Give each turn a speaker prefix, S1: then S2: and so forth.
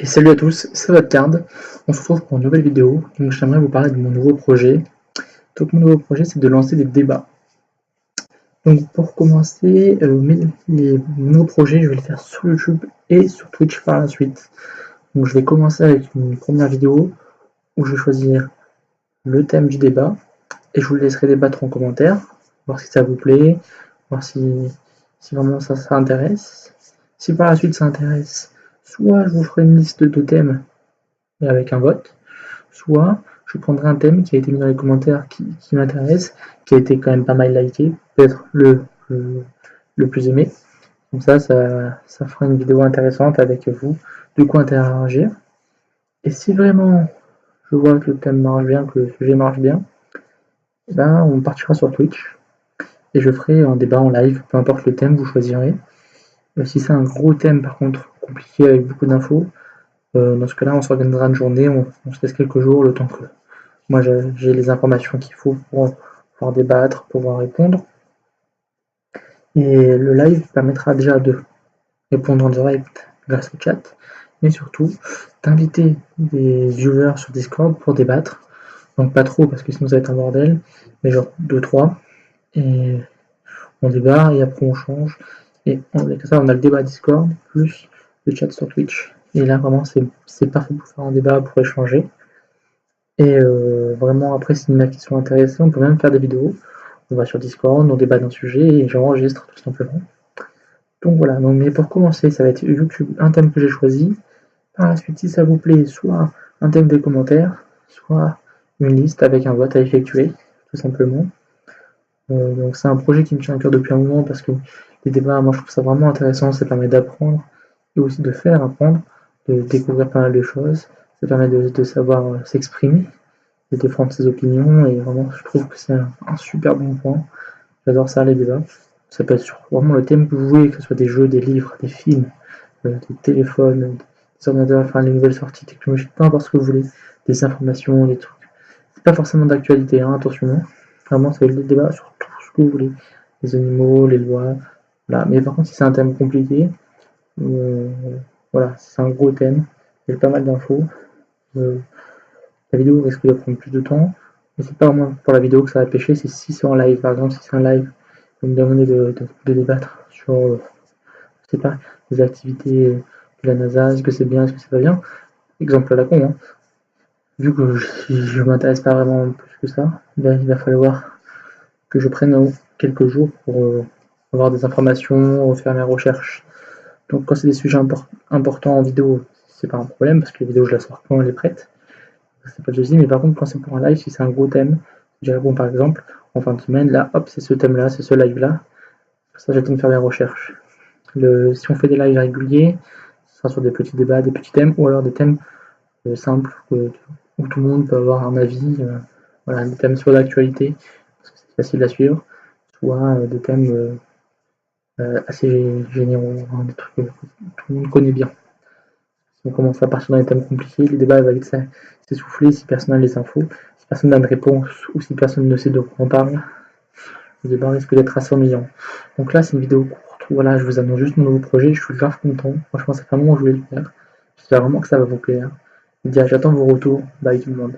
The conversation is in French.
S1: Et salut à tous, c'est Vodcard. On se retrouve pour une nouvelle vidéo. Donc j'aimerais vous parler de mon nouveau projet. Donc mon nouveau projet, c'est de lancer des débats. Donc pour commencer, les nouveaux projets, je vais le faire sur YouTube et sur Twitch par la suite. Donc je vais commencer avec une première vidéo où je vais choisir le thème du débat et je vous laisserai débattre en commentaire, voir si ça vous plaît, voir si vraiment ça intéresse. Si par la suite ça intéresse, soit je vous ferai une liste de thèmes et avec un vote, soit je prendrai un thème qui a été mis dans les commentaires qui m'intéresse, qui a été quand même pas mal liké, peut-être le plus aimé. Comme ça fera une vidéo intéressante avec vous, de quoi interagir. Et si vraiment je vois que le thème marche bien, que le sujet marche bien, ben on partira sur Twitch et je ferai un débat en live, peu importe le thème, vous choisirez. Si c'est un gros thème par contre, compliqué avec beaucoup d'infos, dans ce cas-là on s'organisera une journée, on se laisse quelques jours, le temps que moi j'ai les informations qu'il faut pour pouvoir débattre, pouvoir répondre. Et le live permettra déjà de répondre en direct grâce au chat, mais surtout d'inviter des viewers sur Discord pour débattre. Donc pas trop parce que sinon ça va être un bordel, mais genre 2-3. Et on débat et après on change. Et comme ça on a le débat Discord plus le chat sur Twitch. Et là vraiment c'est parfait pour faire un débat, pour échanger. Et vraiment après s'il y en a qui sont intéressés, on peut même faire des vidéos. On va sur Discord, on débat d'un sujet et j'enregistre tout simplement. Donc voilà, mais pour commencer, ça va être YouTube, un thème que j'ai choisi. Par la suite, si ça vous plaît, soit un thème des commentaires, soit une liste avec un vote à effectuer, tout simplement. Donc c'est un projet qui me tient à cœur depuis un moment parce que les débats, moi je trouve ça vraiment intéressant, ça permet d'apprendre et aussi de faire apprendre, de découvrir pas mal de choses, ça permet de savoir s'exprimer, de défendre ses opinions et vraiment je trouve que c'est un super bon point. J'adore ça, les débats. Ça peut être sur vraiment le thème que vous voulez, que ce soit des jeux, des livres, des films, des téléphones, des ordinateurs, enfin les nouvelles sorties technologiques, peu importe ce que vous voulez, des informations, des trucs. C'est pas forcément d'actualité, hein, attention. Vraiment, c'est le débat sur tout ce que vous voulez. Les animaux, les lois, voilà. Mais par contre, si c'est un thème compliqué, voilà, c'est un gros thème, il y a pas mal d'infos. La vidéo risque de prendre plus de temps, mais c'est pas vraiment pour la vidéo que ça va pêcher, c'est si c'est en live. Par exemple, si c'est un live, vous me demandez de débattre sur, je sais pas, des activités de la NASA, est-ce que c'est bien, est-ce que c'est pas bien. Exemple à la con, hein. Vu que je m'intéresse pas vraiment plus que ça, ben, il va falloir que je prenne quelques jours pour avoir des informations, faire mes recherches. Donc quand c'est des sujets importants en vidéo, c'est pas un problème, parce que les vidéos je la sors quand elle est prête. C'est pas de souci, mais par contre quand c'est pour un live, si c'est un gros thème, je dirais bon par exemple, en fin de semaine, là, hop, c'est ce thème-là, c'est ce live-là. Ça j'attends de faire mes recherches. Si on fait des lives réguliers, ce sera sur des petits débats, des petits thèmes, ou alors des thèmes simples, où tout le monde peut avoir un avis, voilà, des thèmes sur l'actualité, parce que c'est facile à suivre, soit des thèmes assez généraux, hein, des trucs que tout le monde connaît bien. Si on commence à partir dans les thèmes compliqués, les débats vont s'essouffler si personne n'a les infos, si personne n'a de réponse, ou si personne ne sait de quoi on parle. Le débat risque d'être assez ennuyant. Donc là, c'est une vidéo courte. Voilà, je vous annonce juste mon nouveau projet. Je suis grave content. Franchement, ça fait un moment que je voulais le faire. J'espère vraiment que ça va vous plaire. J'attends vos retours. Bye tout le monde.